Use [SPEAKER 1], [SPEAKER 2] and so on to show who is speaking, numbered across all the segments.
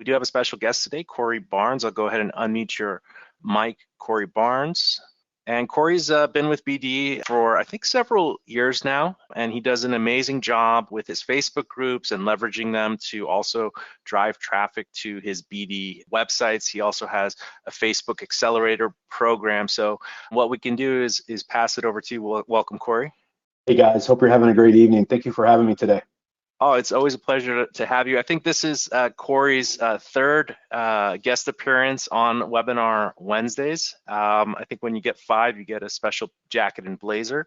[SPEAKER 1] We do have a special guest today, Cory Barnes. I'll go ahead and unmute your mic, Cory Barnes. And Cory's been with BD for, I think, several years now, and he does an amazing job with his Facebook groups and leveraging them to also drive traffic to his BD websites. He also has a Facebook Accelerator program. So what we can do is pass it over to you. Welcome, Cory.
[SPEAKER 2] Hey guys, hope you're having a great evening. Thank you for having me today.
[SPEAKER 1] Oh, it's always a pleasure to have you. I think this is Cory's third guest appearance on Webinar Wednesdays. I think when you get 5, you get a special jacket and blazer.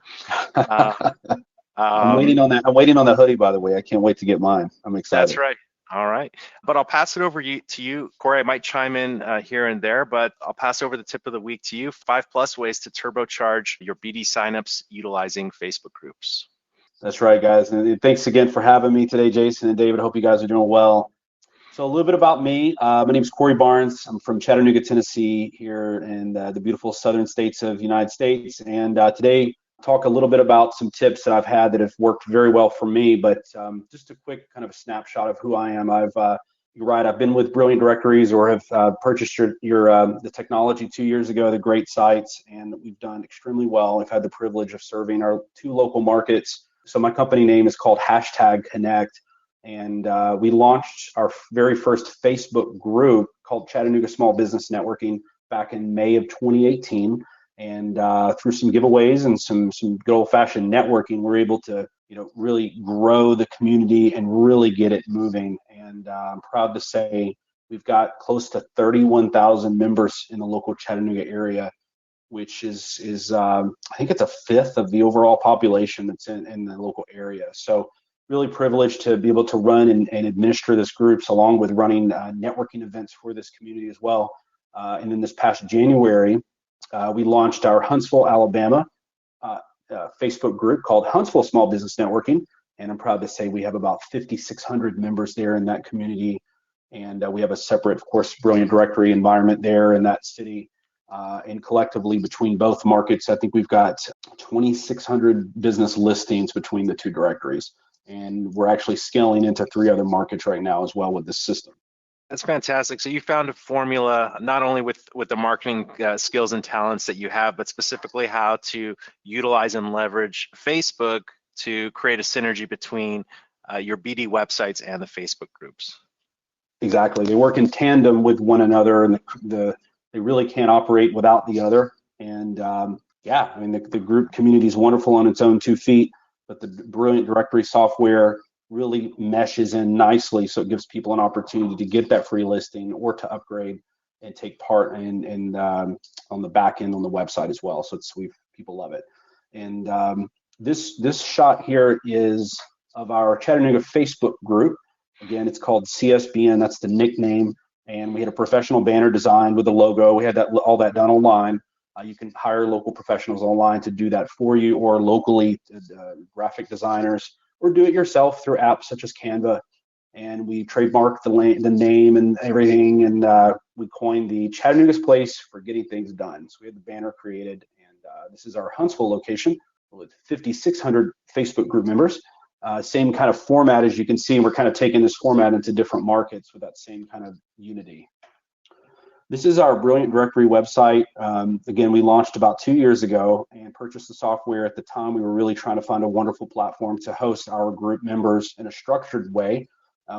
[SPEAKER 2] I'm waiting on that. I'm waiting on the hoodie, by the way. I can't wait to get mine. I'm excited.
[SPEAKER 1] That's right. All right. But I'll pass it over to you, Cory. I might chime in here and there, but I'll pass over the tip of the week to you. 5+ ways to turbocharge your BD signups utilizing Facebook groups.
[SPEAKER 2] That's right, guys. And thanks again for having me today, Jason and David. Hope you guys are doing well. So a little bit about me. My name is Cory Barnes. I'm from Chattanooga, Tennessee, here in the beautiful southern states of the United States. And today, talk a little bit about some tips that I've had that have worked very well for me. But just a quick kind of a snapshot of who I am. You're right. I've been with Brilliant Directories, or have purchased the technology 2 years ago, the great sites, and we've done extremely well. I've had the privilege of serving our 2 local markets. So my company name is called #Connect, and we launched our very first Facebook group called Chattanooga Small Business Networking back in May of 2018. And through some giveaways and some good old-fashioned networking, we're able to really grow the community and really get it moving. And I'm proud to say we've got close to 31,000 members in the local Chattanooga area, which is I think it's a fifth of the overall population that's in the local area. So really privileged to be able to run and administer this groups, along with running networking events for this community as well. And then this past January, we launched our Huntsville, Alabama Facebook group called Huntsville Small Business Networking. And I'm proud to say we have about 5,600 members there in that community. And we have a separate, of course, Brilliant Directory environment there in that city. And collectively between both markets, I think we've got 2,600 business listings between the 2 directories. And we're actually scaling into 3 other markets right now as well with this system.
[SPEAKER 1] That's fantastic. So you found a formula not only with the marketing skills and talents that you have, but specifically how to utilize and leverage Facebook to create a synergy between your BD websites and the Facebook groups.
[SPEAKER 2] Exactly. They work in tandem with one another, and they really can't operate without the other. And yeah, I mean, the group community is wonderful on its own 2 feet, but the Brilliant Directory software really meshes in nicely, so it gives people an opportunity to get that free listing or to upgrade and take part in on the back end on the website as well. So people love it. And this shot here is of our Chattanooga Facebook group. Again, it's called CSBN. That's the nickname. And we had a professional banner designed with a logo. We had all that done online. You can hire local professionals online to do that for you, or locally graphic designers, or do it yourself through apps such as Canva. And we trademarked the name and everything, and we coined the Chattanooga's place for getting things done. So we had the banner created, and this is our Huntsville location with 5,600 Facebook group members. Same kind of format as you can see. We're kind of taking this format into different markets with that same kind of unity. This is our Brilliant Directory website. Again, we launched about 2 years ago and purchased the software. At the time, we were really trying to find a wonderful platform to host our group members in a structured way.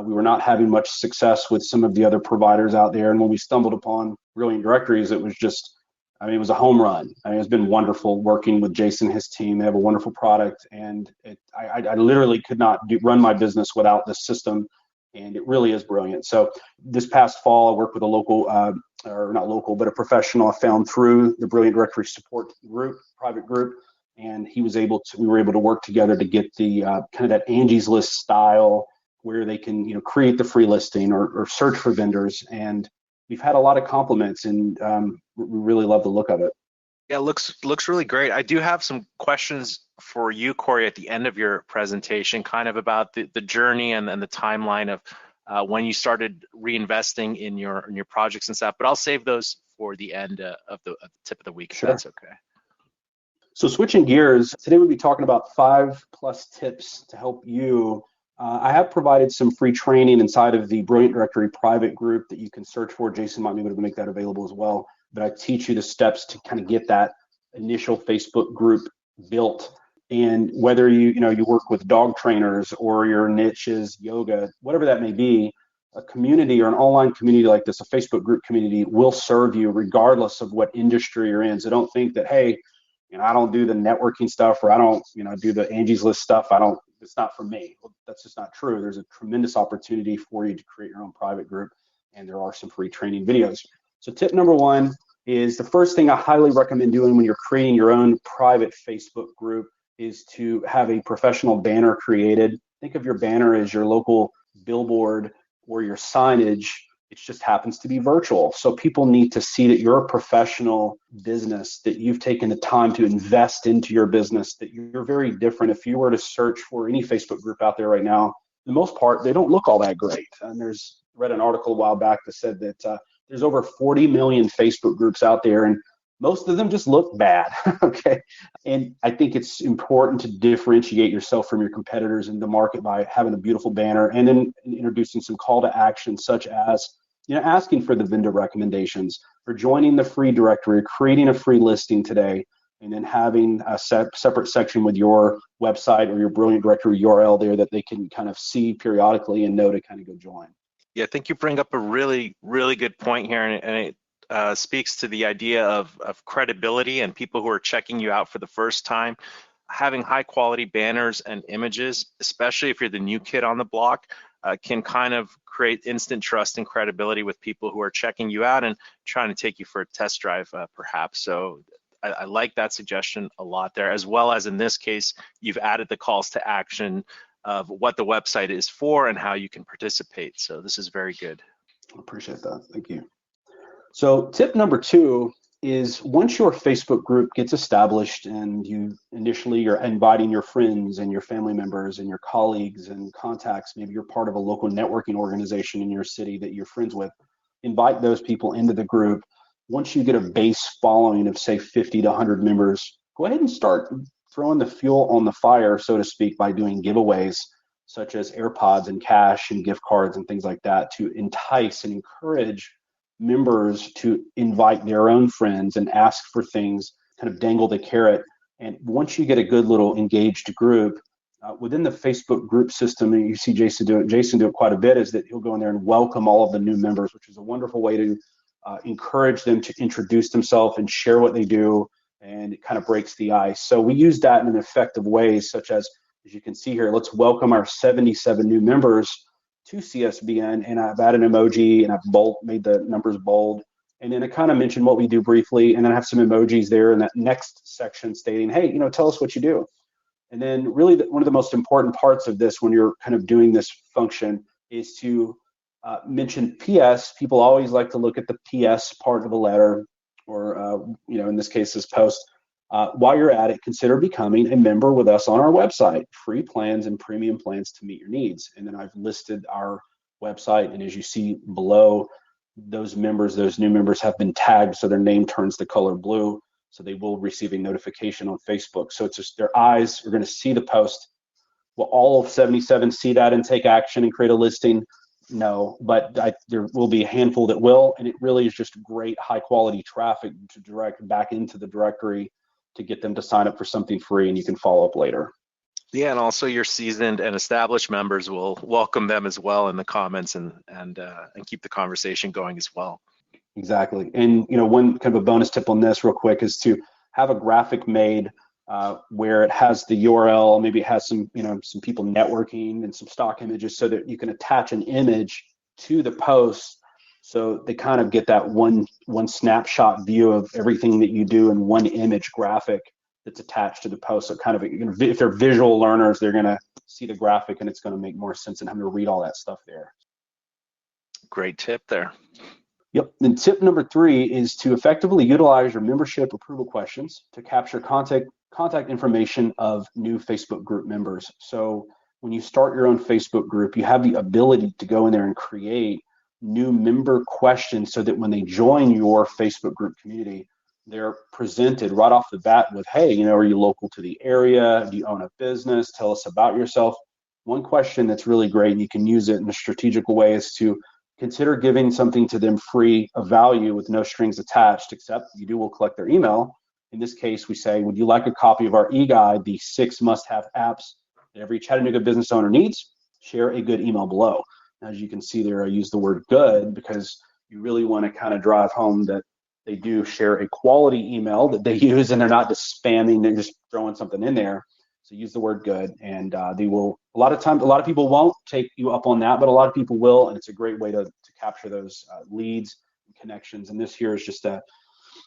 [SPEAKER 2] We were not having much success with some of the other providers out there. And when we stumbled upon Brilliant Directories, it was just, I mean, it was a home run. I mean, it's been wonderful working with Jason and his team. They have a wonderful product, and I literally could not run my business without this system, and it really is brilliant. So this past fall, I worked with a local, or not local, but a professional I found through the Brilliant Directory support group, private group, and we were able to work together to get the kind of that Angie's List style, where they can create the free listing or search for vendors. And we've had a lot of compliments, and we really love the look of it.
[SPEAKER 1] Yeah, looks really great. I do have some questions for you, Cory, at the end of your presentation, kind of about the journey and the timeline of when you started reinvesting in your projects and stuff. But I'll save those for the end of the tip of the week,
[SPEAKER 2] Sure.
[SPEAKER 1] If that's okay.
[SPEAKER 2] So switching gears, today we'll be talking about 5+ tips to help you I have provided some free training inside of the Brilliant Directory private group that you can search for. Jason might be able to make that available as well. But I teach you the steps to kind of get that initial Facebook group built. And whether you work with dog trainers or your niche is yoga, whatever that may be, a community or an online community like this, a Facebook group community, will serve you regardless of what industry you're in. So don't think that, hey, I don't do the networking stuff, or I don't, do the Angie's List stuff. It's not for me. Well, that's just not true. There's a tremendous opportunity for you to create your own private group, and there are some free training videos. So tip number one is, the first thing I highly recommend doing when you're creating your own private Facebook group is to have a professional banner created. Think of your banner as your local billboard or your signage. It just happens to be virtual. So people need to see that you're a professional business, that you've taken the time to invest into your business, that you're very different. If you were to search for any Facebook group out there right now, for the most part, they don't look all that great. And read an article a while back that said that there's over 40 million Facebook groups out there, and most of them just look bad. Okay. And I think it's important to differentiate yourself from your competitors in the market by having a beautiful banner, and then introducing some call to action, such as asking for the vendor recommendations, or joining the free directory, creating a free listing today, and then having a separate section with your website or your Brilliant Directory URL there that they can kind of see periodically and know to kind of go join.
[SPEAKER 1] Yeah, I think you bring up a really, really good point here, and it speaks to the idea of credibility and people who are checking you out for the first time. Having high quality banners and images, especially if you're the new kid on the block, can kind of create instant trust and credibility with people who are checking you out and trying to take you for a test drive, perhaps. So I like that suggestion a lot there, as well as in this case, you've added the calls to action of what the website is for and how you can participate. So this is very good.
[SPEAKER 2] I appreciate that. Thank you. So tip number two is, once your Facebook group gets established and you're inviting your friends and your family members and your colleagues and contacts, maybe you're part of a local networking organization in your city that you're friends with, invite those people into the group. Once you get a base following of, say, 50 to 100 members, go ahead and start throwing the fuel on the fire, so to speak, by doing giveaways such as AirPods and cash and gift cards and things like that, to entice and encourage members to invite their own friends and ask for things, kind of dangle the carrot. And once you get a good little engaged group within the Facebook group system, and you see Jason do it quite a bit, is that he'll go in there and welcome all of the new members, which is a wonderful way to encourage them to introduce themselves and share what they do, and it kind of breaks the ice. So we use that in effective ways, such as you can see here, let's welcome our 77 new members to CSBN, and I've added an emoji, and I've made the numbers bold, and then I kind of mentioned what we do briefly, and then I have some emojis there in that next section stating, hey, tell us what you do. And then really one of the most important parts of this, when you're kind of doing this function, is to mention PS. People always like to look at the PS part of a letter, or in this case, this post. While you're at it, consider becoming a member with us on our website. Free plans and premium plans to meet your needs. And then I've listed our website, and as you see below, those new members have been tagged, so their name turns the color blue, so they will receive a notification on Facebook. So it's just their eyes are going to see the post. Will all of 77 see that and take action and create a listing? No, but there will be a handful that will, and it really is just great high quality traffic to direct back into the directory to get them to sign up for something free, and you can follow up later.
[SPEAKER 1] Yeah, and also your seasoned and established members will welcome them as well in the comments, and keep the conversation going as well.
[SPEAKER 2] Exactly. And one kind of a bonus tip on this real quick is to have a graphic made where it has the URL, maybe it has some people networking and some stock images, so that you can attach an image to the post, so they kind of get that one snapshot view of everything that you do in one image graphic that's attached to the post. So kind of, if they're visual learners, they're going to see the graphic, and it's going to make more sense than having to read all that stuff there.
[SPEAKER 1] Great tip there.
[SPEAKER 2] Yep. And tip number three is to effectively utilize your membership approval questions to capture contact information of new Facebook group members. So when you start your own Facebook group, you have the ability to go in there and create new member questions, so that when they join your Facebook group community, they're presented right off the bat with, hey, are you local to the area? Do you own a business? Tell us about yourself. One question that's really great, and you can use it in a strategical way, is to consider giving something to them free of value with no strings attached, except we'll collect their email. In this case, we say, would you like a copy of our e-guide, the 6 must-have apps that every Chattanooga business owner needs? Share a good email below. As you can see there, I use the word good because you really want to kind of drive home that they do share a quality email that they use, and they're not just spamming, they're just throwing something in there. So use the word good, and they will, a lot of times, a lot of people won't take you up on that, but a lot of people will, and it's a great way to capture those leads and connections. And this here is just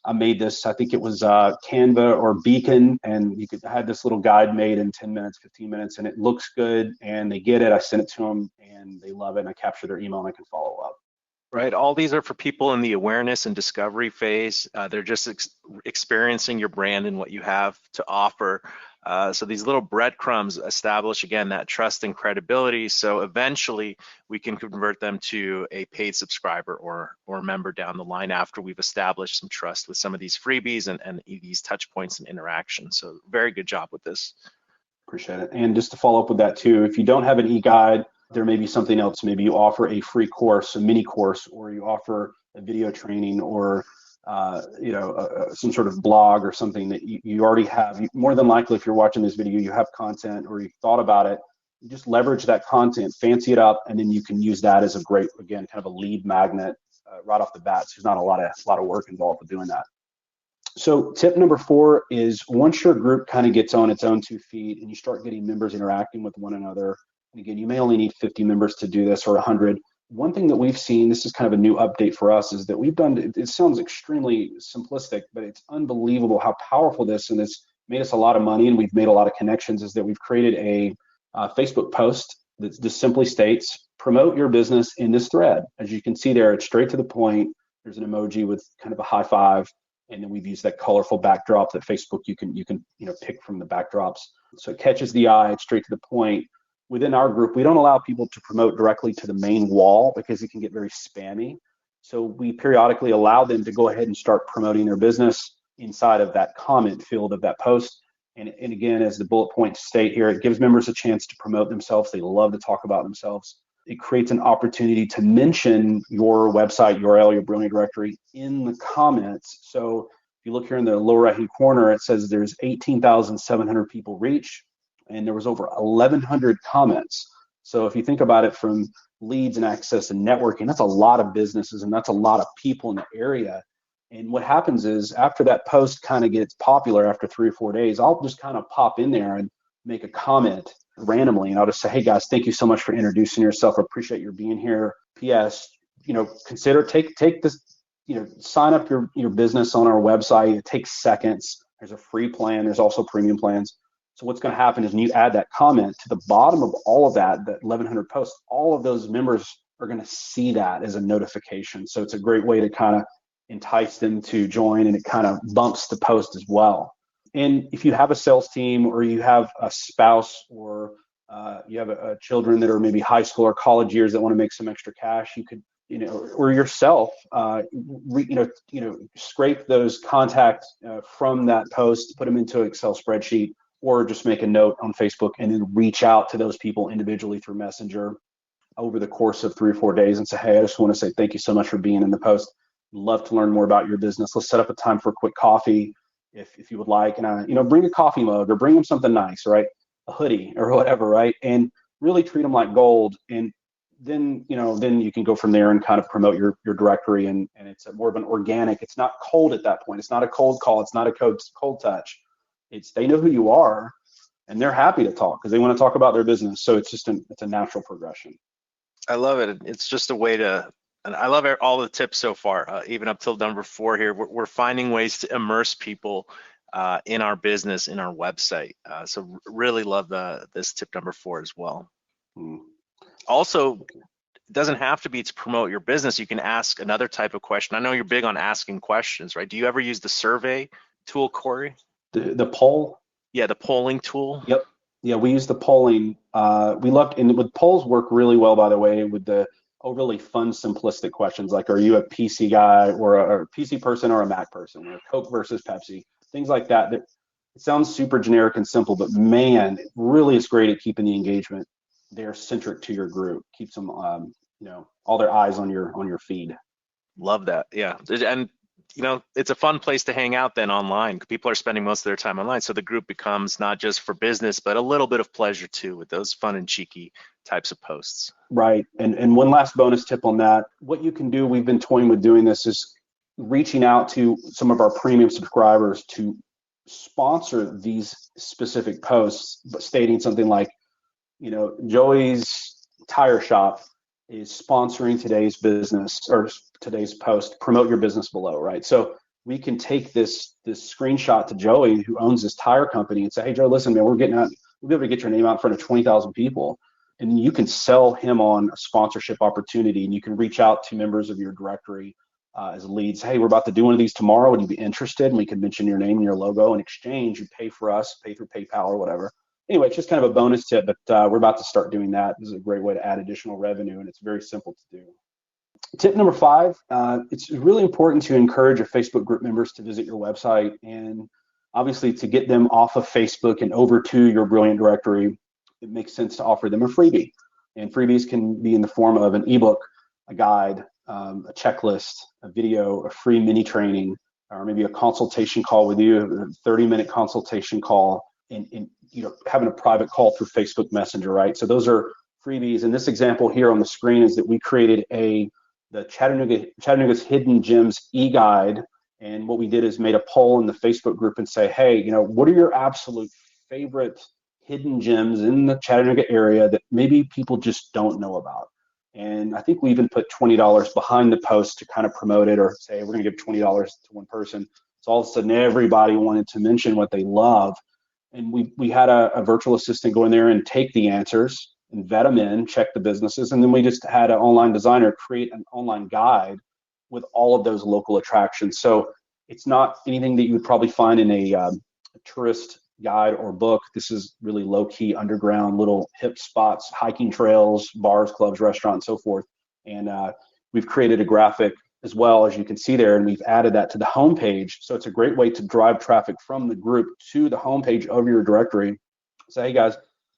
[SPEAKER 2] I made this, I think it was Canva or Beacon, and I had this little guide made in 10 minutes, 15 minutes, and it looks good, and they get it. I send it to them, and they love it, and I capture their email, and I can follow up.
[SPEAKER 1] Right. All these are for people in the awareness and discovery phase. They're just experiencing your brand and what you have to offer. So these little breadcrumbs establish, again, that trust and credibility. So eventually we can convert them to a paid subscriber or member down the line after we've established some trust with some of these freebies and these touch points and interactions. So very good job with this.
[SPEAKER 2] Appreciate it. And just to follow up with that too, if you don't have an e-guide, there may be something else. Maybe you offer a free course, a mini course, or you offer a video training, or some sort of blog or something that you already have. More than likely, if you're watching this video, you have content or you've thought about it. You just leverage that content, fancy it up, and then you can use that as a great, again, kind of a lead magnet right off the bat. So there's not a lot of work involved with doing that. So tip number 4 is, once your group kind of gets on its own 2 feet and you start getting members interacting with one another, and again, you may only need 50 members to do this or 100. One thing that we've seen, this is kind of a new update for us, is that we've done, it sounds extremely simplistic, but it's unbelievable how powerful this, and it's made us a lot of money and we've made a lot of connections, is that we've created a Facebook post that just simply states, promote your business in this thread. As you can see there, it's straight to the point. There's an emoji with kind of a high five, and then we've used that colorful backdrop that Facebook you can pick from the backdrops. So it catches the eye, it's straight to the point. Within our group, we don't allow people to promote directly to the main wall because it can get very spammy. So we periodically allow them to go ahead and start promoting their business inside of that comment field of that post. And again, as the bullet points state here, it gives members a chance to promote themselves. They love to talk about themselves. It creates an opportunity to mention your website URL, your Brilliant Directory, in the comments. So if you look here in the lower right-hand corner, it says there's 18,700 people reach, and there was over 1,100 comments. So if you think about it from leads and access and networking, that's a lot of businesses and that's a lot of people in the area. And what happens is, after that post kind of gets popular after 3 or 4 days, I'll just kind of pop in there and make a comment randomly, and I'll just say, hey guys, thank you so much for introducing yourself. I appreciate your being here. P.S. Consider take this, sign up your business on our website. It takes seconds. There's a free plan. There's also premium plans. So what's going to happen is, when you add that comment to the bottom of all of that 1,100 posts, all of those members are going to see that as a notification. So it's a great way to kind of entice them to join, and it kind of bumps the post as well. And if you have a sales team, or you have a spouse, or you have children that are maybe high school or college years that want to make some extra cash, you could, or yourself, scrape those contacts from that post, put them into an Excel spreadsheet, or just make a note on Facebook and then reach out to those people individually through Messenger over the course of 3 or 4 days and say, hey, I just want to say thank you so much for being in the post. Love to learn more about your business. Let's set up a time for a quick coffee if you would like. And, bring a coffee mug, or bring them something nice, right? A hoodie or whatever, right? And really treat them like gold. And then you can go from there and kind of promote your directory. And it's more of an organic, it's not cold at that point. It's not a cold call. It's not a cold touch. They know who you are, and they're happy to talk because they want to talk about their business. So it's a natural progression.
[SPEAKER 1] I love it. It's just a way to, and I love all the tips so far, even up till number 4 here. We're finding ways to immerse people in our business, in our website. So really love this tip number 4 as well. Also, it doesn't have to be to promote your business. You can ask another type of question. I know you're big on asking questions, right? Do you ever use the survey tool, Cory?
[SPEAKER 2] The poll?
[SPEAKER 1] Yeah, the polling tool.
[SPEAKER 2] Yep. Yeah, we use the polling. We loved, and with polls work really well, by the way, with the overly fun, simplistic questions like, are you a PC guy, or a PC person, or a Mac person, or Coke versus Pepsi, things like that. It sounds super generic and simple, but man, it really is great at keeping the engagement. they're centric to your group, keeps them, all their eyes on your feed.
[SPEAKER 1] Love that. Yeah. And it's a fun place to hang out then online. People are spending most of their time online. So the group becomes not just for business, but a little bit of pleasure too with those fun and cheeky types of posts.
[SPEAKER 2] Right. And one last bonus tip on that. What you can do, we've been toying with doing this, is reaching out to some of our premium subscribers to sponsor these specific posts, but stating something like, Joey's Tire Shop is sponsoring today's business or today's post, promote your business below, right? So we can take this screenshot to Joey, who owns this tire company, and say, hey, Joe, listen, man, we'll be able to get your name out in front of 20,000 people. And you can sell him on a sponsorship opportunity, and you can reach out to members of your directory as leads. Hey, we're about to do one of these tomorrow. Would you be interested? And we can mention your name and your logo. In exchange, you pay for us, pay through PayPal or whatever. Anyway, it's just kind of a bonus tip, but we're about to start doing that. This is a great way to add additional revenue, and it's very simple to do. Tip number 5, it's really important to encourage your Facebook group members to visit your website, and obviously to get them off of Facebook and over to your Brilliant Directory, it makes sense to offer them a freebie. And freebies can be in the form of an eBook, a guide, a checklist, a video, a free mini training, or maybe a consultation call with you, a 30-minute consultation call, and having a private call through Facebook Messenger, right? So those are freebies. And this example here on the screen is that we created the Chattanooga's Hidden Gems e-guide. And what we did is made a poll in the Facebook group and say, hey, what are your absolute favorite hidden gems in the Chattanooga area that maybe people just don't know about? And I think we even put $20 behind the post to kind of promote it, or say we're going to give $20 to one person. So all of a sudden everybody wanted to mention what they love. And we had a virtual assistant go in there and take the answers and vet them in, check the businesses, and then we just had an online designer create an online guide with all of those local attractions. So it's not anything that you would probably find in a tourist guide or book. This is really low-key, underground, little hip spots, hiking trails, bars, clubs, restaurants, so forth. And we've created a graphic as well, as you can see there, and we've added that to the homepage. So it's a great way to drive traffic from the group to the homepage of your directory. So hey guys,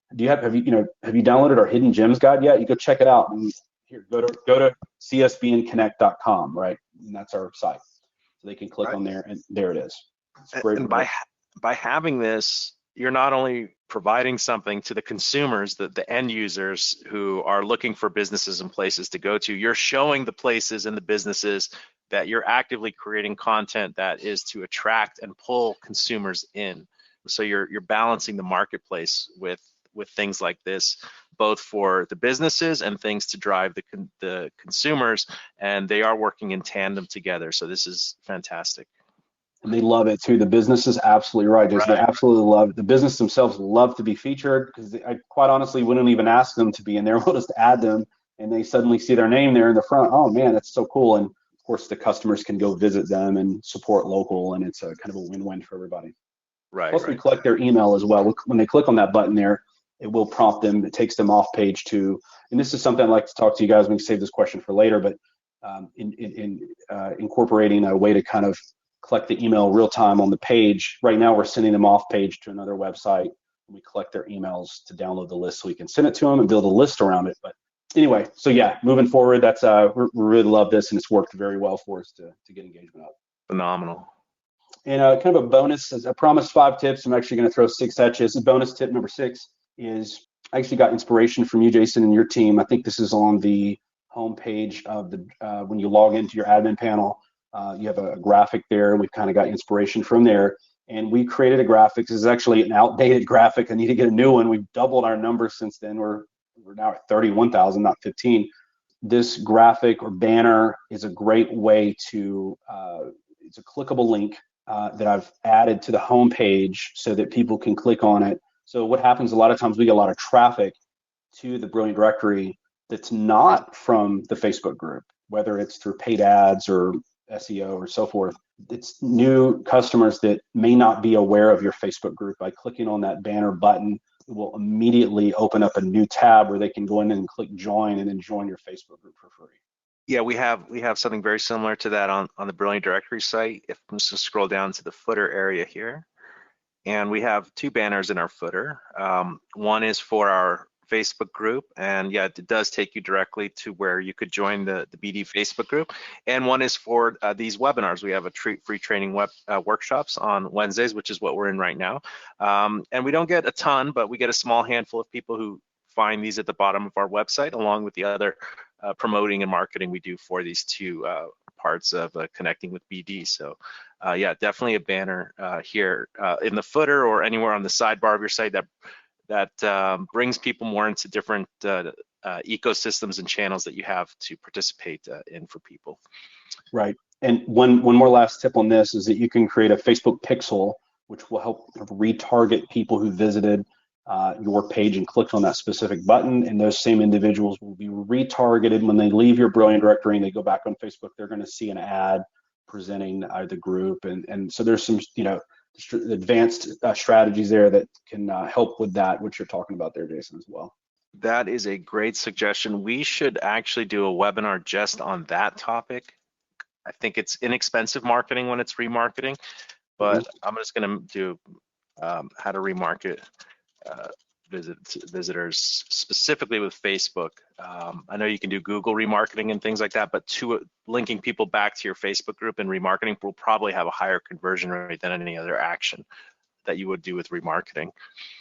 [SPEAKER 2] have you downloaded our Hidden Gems guide yet? You go check it out. And here, go to csbnconnect.com, right? And that's our site. So they can click on there, and there it is. It's great.
[SPEAKER 1] And by having this, you're not only providing something to the consumers, the end users who are looking for businesses and places to go to, you're showing the places and the businesses that you're actively creating content that is to attract and pull consumers in. So you're balancing the marketplace with things like this, both for the businesses and things to drive the consumers, and they are working in tandem together. So this is fantastic.
[SPEAKER 2] And they love it too. The business is absolutely right. They absolutely love it. The business themselves love to be featured, because I quite honestly wouldn't even ask them to be in there. We'll just add them, and they suddenly see their name there in the front. Oh man, that's so cool. And of course, the customers can go visit them and support local, and it's a kind of a win-win for everybody.
[SPEAKER 1] Right.
[SPEAKER 2] Plus, we collect their email as well. When they click on that button there, it will prompt them. It takes them off page to, and this is something I'd like to talk to you guys. We can save this question for later, but incorporating a way to kind of collect the email real time on the page. Right now, we're sending them off page to another website, and we collect their emails to download the list so we can send it to them and build a list around it. But anyway, so yeah, moving forward, that's we really love this, and it's worked very well for us to get engagement up.
[SPEAKER 1] Phenomenal.
[SPEAKER 2] And kind of a bonus, as I promised 5 tips, I'm actually going to throw 6 at you. This is bonus tip number 6 is I actually got inspiration from you, Jason, and your team. I think this is on the homepage of the when you log into your admin panel. You have a graphic there. We've kind of got inspiration from there, and we created a graphic. This is actually an outdated graphic. I need to get a new one. We've doubled our numbers since then. We're now at 31,000, not 15. This graphic or banner is a great way to. It's a clickable link that I've added to the homepage so that people can click on it. So what happens a lot of times, we get a lot of traffic to the Brilliant Directory that's not from the Facebook group, whether it's through paid ads or SEO or so forth. It's new customers that may not be aware of your Facebook group. By clicking on that banner button, it will immediately open up a new tab where they can go in and click join and then join your Facebook group for free.
[SPEAKER 1] Yeah, we have something very similar to that on the Brilliant Directory site. If I'm just going to scroll down to the footer area here, and we have 2 banners in our footer. One is for our Facebook group, and yeah, it does take you directly to where you could join the BD Facebook group. And one is for these webinars. We have a free training workshops on Wednesdays, which is what we're in right now. And we don't get a ton, but we get a small handful of people who find these at the bottom of our website, along with the other promoting and marketing we do for these two parts of connecting with BD. So yeah, definitely a banner here in the footer or anywhere on the sidebar of your site that brings people more into different ecosystems and channels that you have to participate in for people.
[SPEAKER 2] Right. And one more last tip on this is that you can create a Facebook pixel, which will help retarget people who visited your page and clicked on that specific button, and those same individuals will be retargeted when they leave your Brilliant Directory and they go back on Facebook. They're going to see an ad presenting the group, and so there's some advanced strategies there that can help with that, which you're talking about there, Jason, as well.
[SPEAKER 1] That is a great suggestion. We should actually do a webinar just on that topic. I think it's inexpensive marketing when it's remarketing, but I'm just going to do how to remarket visitors specifically with Facebook. I know you can do Google remarketing and things like that, but linking people back to your Facebook group and remarketing will probably have a higher conversion rate than any other action that you would do with remarketing.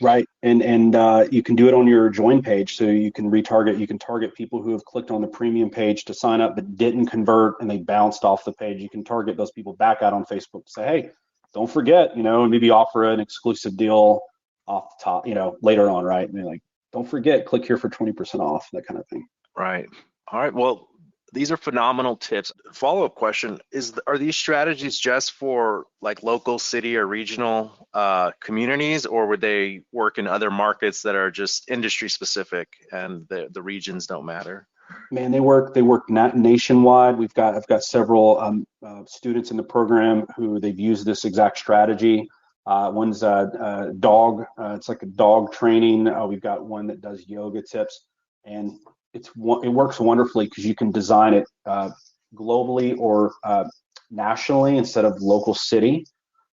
[SPEAKER 2] Right, and you can do it on your join page, so you can retarget. You can target people who have clicked on the premium page to sign up but didn't convert and they bounced off the page. You can target those people back out on Facebook to say, hey, don't forget, and maybe offer an exclusive deal off the top, later on, right? And they're like, don't forget, click here for 20% off, that kind of thing.
[SPEAKER 1] Right. All right. Well, these are phenomenal tips. Follow-up question are these strategies just for like local city or regional communities, or would they work in other markets that are just industry specific and the regions don't matter?
[SPEAKER 2] Man, they work nationwide. I've got several students in the program who they've used this exact strategy. One's dog. It's like a dog training. We've got one that does yoga tips, and it works wonderfully because you can design it globally or nationally instead of local city.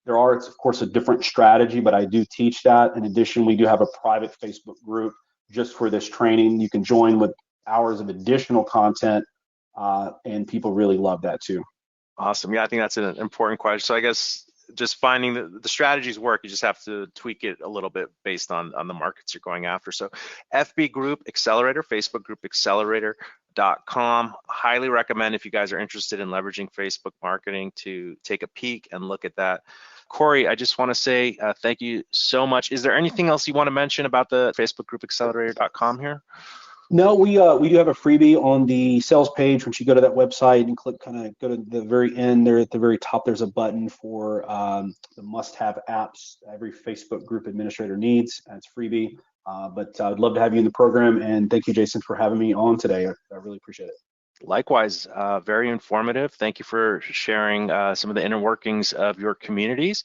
[SPEAKER 2] It's of course a different strategy, but I do teach that. In addition, we do have a private Facebook group just for this training. You can join with hours of additional content, and people really love that too.
[SPEAKER 1] Awesome. Yeah, I think that's an important question. So I guess just finding the strategies work, you just have to tweak it a little bit based on the markets you're going after. So FB Group Accelerator, Facebook Group Accelerator.com. Highly recommend if you guys are interested in leveraging Facebook marketing to take a peek and look at that. Cory, I just want to say thank you so much. Is there anything else you want to mention about the Facebook Group Accelerator.com here?
[SPEAKER 2] No, we do have a freebie on the sales page. Once you go to that website and go to the very end there, at the very top, there's a button for the must-have apps every Facebook group administrator needs. It's freebie, but I'd love to have you in the program. And thank you, Jason, for having me on today. I really appreciate it.
[SPEAKER 1] Likewise, very informative. Thank you for sharing some of the inner workings of your communities.